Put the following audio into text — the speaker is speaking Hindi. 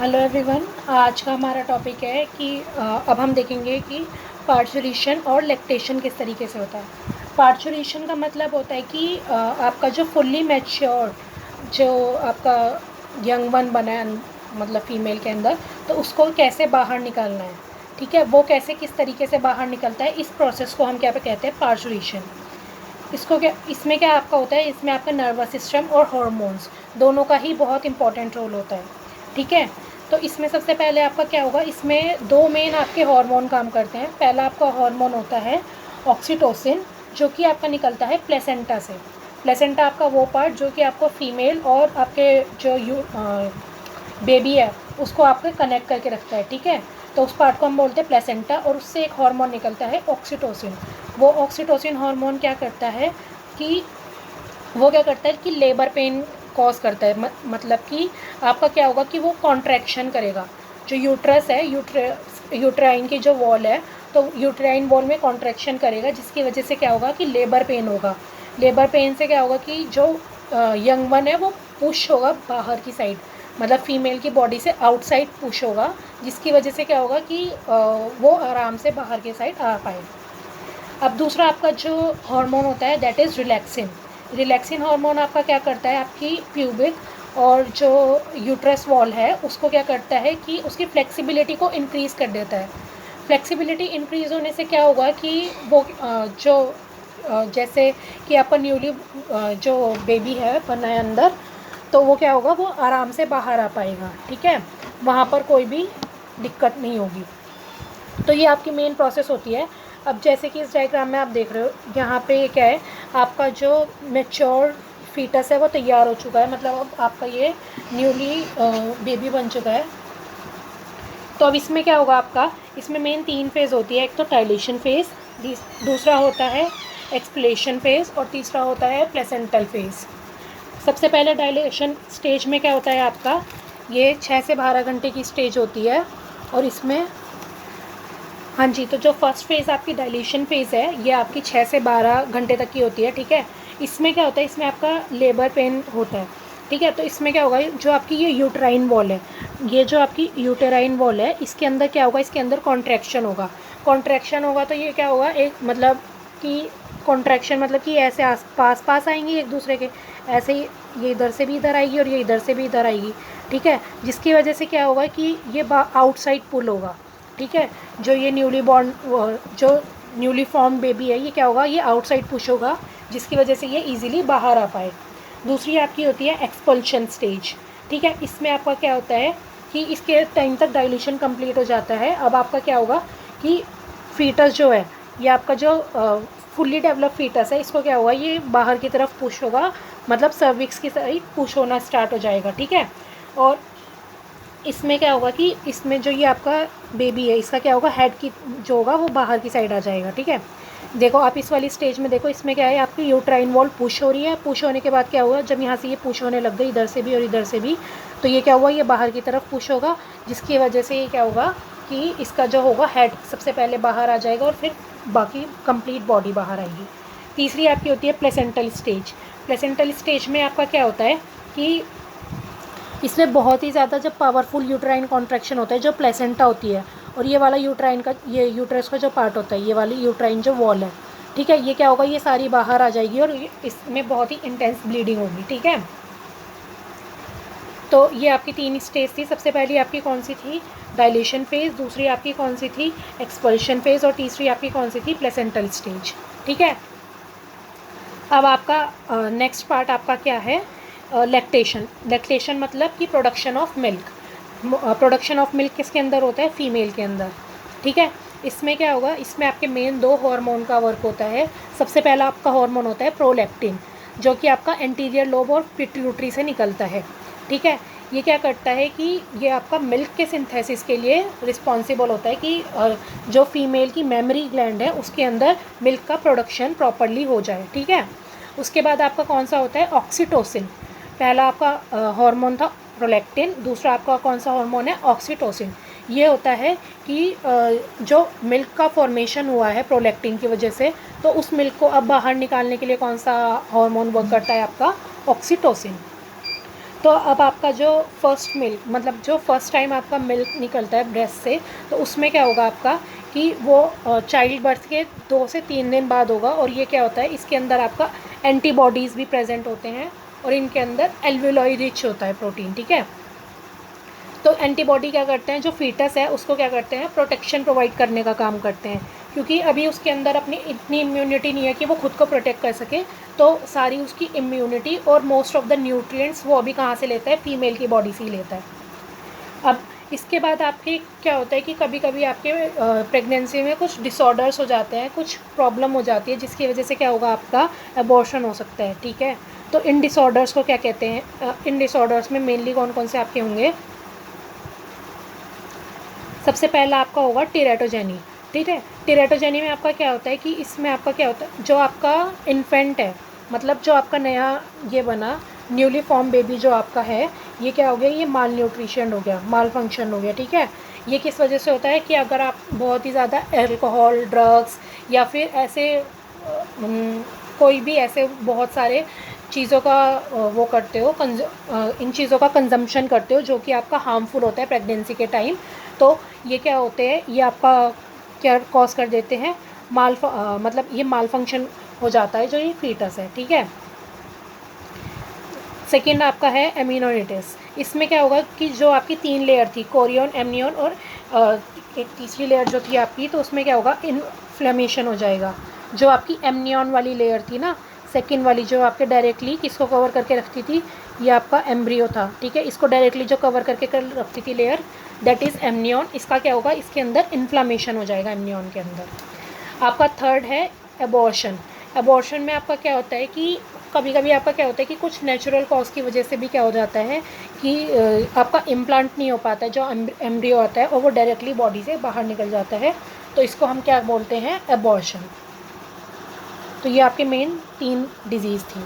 Hello everyone. आज का हमारा टॉपिक है कि अब हम देखेंगे कि पार्चुरेशन और लैक्टेशन किस तरीके से होता है। पार्चुरेशन का मतलब होता है कि आपका जो फुल्ली मैच्योर जो आपका यंग वन बना है मतलब फीमेल के अंदर, तो उसको कैसे बाहर निकालना है। ठीक है, वो कैसे किस तरीके से बाहर निकलता है, इस प्रोसेस को हम क्या पे कहते हैं, पार्चुरेशन। इसको क्या, इसमें क्या आपका होता है, इसमें आपका नर्वस सिस्टम और हॉर्मोन्स दोनों का ही बहुत इंपॉर्टेंट रोल होता है। ठीक है, तो इसमें सबसे पहले आपका क्या होगा, इसमें दो मेन आपके हार्मोन काम करते हैं। पहला आपका हार्मोन होता है ऑक्सीटोसिन, जो कि आपका निकलता है प्लेसेंटा से। प्लेसेंटा आपका वो पार्ट जो कि आपको फीमेल और आपके जो बेबी है उसको आपके कनेक्ट करके रखता है। ठीक है, तो उस पार्ट को हम बोलते हैं प्लेसेंटा, और उससे एक हार्मोन निकलता है ऑक्सीटोसिन। वो ऑक्सीटोसिन हार्मोन क्या करता है कि लेबर पेन कॉज करता है। मतलब कि आपका क्या होगा कि वो कॉन्ट्रैक्शन करेगा। जो यूट्रस है, यूट्राइन की जो वॉल है, तो यूट्राइन वॉल में कॉन्ट्रैक्शन करेगा, जिसकी वजह से क्या होगा कि लेबर पेन होगा। लेबर पेन से क्या होगा कि जो यंग वन है वो पुश होगा बाहर की साइड, मतलब फीमेल की बॉडी से आउटसाइड पुश होगा, जिसकी वजह से क्या होगा कि वो आराम से बाहर की साइड आ पाए। अब दूसरा आपका जो हार्मोन होता है that is relaxin. Relaxin hormone आपका क्या करता है, आपकी प्यूबिक और जो यूट्रस वॉल है उसको क्या करता है कि उसकी फ्लेक्सिबिलिटी को इंक्रीज़ कर देता है। फ्लेक्सिबिलिटी इंक्रीज़ होने से क्या होगा कि वो जैसे कि आपका न्यूली जो बेबी है बना है अंदर, तो वो क्या होगा, वो आराम से बाहर आ पाएगा। ठीक है, वहाँ पर कोई भी दिक्कत नहीं होगी। तो ये आपकी मेन प्रोसेस होती है। अब जैसे कि इस डायग्राम में आप देख रहे हो, यहाँ पे क्या है, आपका जो मैच्योर फीटस है वो तैयार हो चुका है, मतलब अब आपका ये न्यूली बेबी बन चुका है। तो अब इसमें क्या होगा आपका, इसमें मेन 3 फेज़ होती है। एक तो डायलेशन फेज़, दूसरा होता है एक्सप्लेशन फेज़, और तीसरा होता है प्लेसेंटल फेज़। सबसे पहले डायलेशन स्टेज में क्या होता है आपका, ये 6 से 12 घंटे की स्टेज होती है। और इसमें हाँ जी, तो जो फर्स्ट फेज़ आपकी डायलेशन फेज़ है ये आपकी 6 से 12 घंटे तक की होती है। ठीक है, इसमें क्या होता है, इसमें आपका लेबर पेन होता है। ठीक है, तो इसमें क्या होगा, जो आपकी ये यूट्राइन वॉल है, ये जो आपकी यूटेराइन वॉल है, इसके अंदर क्या होगा, इसके अंदर कॉन्ट्रैक्शन होगा। कॉन्ट्रैक्शन होगा तो ये क्या होगा, एक मतलब कि कॉन्ट्रैक्शन मतलब कि ऐसे आस पास पास आएंगे एक दूसरे के, ऐसे ही ये इधर से भी इधर आएगी और ये इधर से भी इधर आएगी। ठीक है, जिसकी वजह से क्या होगा कि ये आउटसाइड पुल होगा। ठीक है, जो ये जो न्यूली फॉर्म बेबी है ये क्या होगा, ये आउटसाइड पुश होगा, जिसकी वजह से ये इजीली बाहर आ पाए। दूसरी आपकी होती है एक्सपल्शन स्टेज। ठीक है, इसमें आपका क्या होता है कि इसके टाइम तक डाइल्यूशन कंप्लीट हो जाता है। अब आपका क्या होगा कि फीटस जो है, ये आपका जो फुल्ली डेवलप फीटस है, इसको क्या होगा, ये बाहर की तरफ पुश होगा, मतलब सर्विक्स की साइड पुश होना स्टार्ट हो जाएगा। ठीक है, और इसमें क्या होगा कि इसमें जो ये आपका बेबी है, इसका क्या होगा, हेड की जो होगा वो बाहर की साइड आ जाएगा। ठीक है, देखो आप इस वाली स्टेज में देखो, इसमें क्या है, आपकी यूट्राइन वॉल पुश हो रही है। पुश होने के बाद क्या हुआ, जब यहाँ से ये पुश होने लग गई इधर से भी और इधर से भी, तो ये क्या हुआ, ये बाहर की तरफ पुश होगा, जिसकी वजह से ये क्या होगा कि इसका जो होगा हेड सबसे पहले बाहर आ जाएगा और फिर बाकी कंप्लीट बॉडी बाहर आएगी। तीसरी आपकी होती है प्लेसेंटल स्टेज। प्लेसेंटल स्टेज में आपका क्या होता है कि इसमें बहुत ही ज़्यादा जब पावरफुल यूट्राइन कॉन्ट्रैक्शन होता है, जो प्लेसेंटा होती है, और ये वाला यूट्राइन का, ये यूट्रस का जो पार्ट होता है, ये वाली यूट्राइन जो वॉल है, ठीक है, ये क्या होगा, ये सारी बाहर आ जाएगी और इसमें बहुत ही इंटेंस ब्लीडिंग होगी। ठीक है, तो ये आपकी 3 स्टेज थी। सबसे पहली आपकी कौन सी थी, डायलेशन फेज़, दूसरी आपकी कौन सी थी, एक्सपल्शन फेज़, और तीसरी आपकी कौन सी थी, प्लेसेंटल स्टेज। ठीक है, अब आपका नेक्स्ट पार्ट आपका क्या है, लैक्टेशन। लैक्टेशन मतलब कि production of milk. Production of milk किसके अंदर होता है, फीमेल के अंदर। ठीक है, इसमें क्या होगा, इसमें आपके मेन 2 हार्मोन का वर्क होता है। सबसे पहला आपका हार्मोन होता है प्रोलैक्टिन, जो कि आपका एंटीरियर लोब और पिट्यूटरी से निकलता है। ठीक है, ये क्या करता है कि ये आपका मिल्क के सिंथेसिस के लिए रिस्पॉन्सिबल होता है कि जो फीमेल की मेमरी ग्लैंड है उसके अंदर मिल्क का प्रोडक्शन प्रॉपरली हो जाए। ठीक है, उसके बाद आपका कौन सा होता है, ऑक्सीटोसिन। पहला आपका हार्मोन था प्रोलैक्टिन, दूसरा आपका कौन सा हार्मोन है, ऑक्सीटोसिन। ये होता है कि जो मिल्क का फॉर्मेशन हुआ है प्रोलैक्टिन की वजह से, तो उस मिल्क को अब बाहर निकालने के लिए कौन सा हार्मोन वर्क करता है, आपका ऑक्सीटोसिन। तो अब आपका जो फर्स्ट मिल्क, मतलब जो फर्स्ट टाइम आपका मिल्क निकलता है ब्रेस्ट से, तो उसमें क्या होगा आपका कि वो चाइल्ड बर्थ के 2 से 3 दिन बाद होगा। और ये क्या होता है, इसके अंदर आपका एंटीबॉडीज़ भी प्रेजेंट होते हैं और इनके अंदर एल्वेओलाई रिच होता है प्रोटीन, ठीक है। तो एंटीबॉडी क्या करते हैं, जो फीटस है उसको क्या करते हैं, प्रोटेक्शन प्रोवाइड करने का काम करते हैं, क्योंकि अभी उसके अंदर अपनी इतनी इम्यूनिटी नहीं है कि वो खुद को प्रोटेक्ट कर सके। तो सारी उसकी इम्यूनिटी और मोस्ट ऑफ द न्यूट्रिएंट्स वो अभी कहाँ से लेता है, फीमेल की बॉडी से ही लेता है। अब इसके बाद आपके क्या होता है कि कभी कभी आपके प्रेगनेंसी में कुछ डिसऑर्डर्स हो जाते हैं, कुछ प्रॉब्लम हो जाती है, जिसकी वजह से क्या होगा, आपका अबॉर्शन हो सकता है, ठीक है। तो इन डिसऑर्डर्स को क्या कहते हैं, इन डिसऑर्डर्स में मेनली कौन कौन से आपके होंगे। सबसे पहला आपका होगा टेराटोजेनी, ठीक है। टेराटोजेनी में आपका क्या होता है कि इसमें आपका क्या होता है, जो आपका इन्फेंट है, मतलब जो आपका नया ये बना न्यूली फॉर्म बेबी जो आपका है, ये क्या हो गया, ये माल न्यूट्रिशन हो गया, माल फंक्शन हो गया, ठीक है। ये किस वजह से होता है कि अगर आप बहुत ही ज़्यादा अल्कोहल, ड्रग्स या फिर ऐसे कोई भी ऐसे बहुत सारे चीज़ों का वो करते हो, इन चीज़ों का कंजम्पशन करते हो जो कि आपका हार्मफुल होता है प्रेगनेंसी के टाइम, तो ये क्या होते हैं, ये आपका क्या कॉज कर देते हैं, मतलब ये माल फंक्शन हो जाता है जो ये फीटस है, ठीक है। सेकेंड आपका है एमिनोइटिस। इसमें क्या होगा कि जो आपकी 3 लेयर थी, कोरियन, एमनियन और एक तीसरी लेयर जो थी आपकी, तो उसमें क्या होगा, इन्फ्लेमेशन हो जाएगा। जो आपकी एमनियन वाली लेयर थी ना, सेकेंड वाली, जो आपके डायरेक्टली किसको कवर करके रखती थी, ये आपका एम्ब्रियो था, ठीक है। इसको डायरेक्टली जो कवर करके रखती थी लेयर, दैट इज़ एमनियन। इसका क्या होगा, इसके अंदर इन्फ्लामेशन हो जाएगा एमनियन के अंदर। आपका थर्ड है एबॉर्शन। एबॉर्शन में आपका क्या होता है कि कभी कभी आपका क्या होता है कि कुछ नेचुरल कॉज की वजह से भी क्या हो जाता है कि आपका इम्प्लांट नहीं हो पाता है, जो एम्ब्रियो आता है और वो डायरेक्टली बॉडी से बाहर निकल जाता है, तो इसको हम क्या बोलते हैं, एबॉर्शन। तो ये आपके मेन 3 डिजीज़ थी।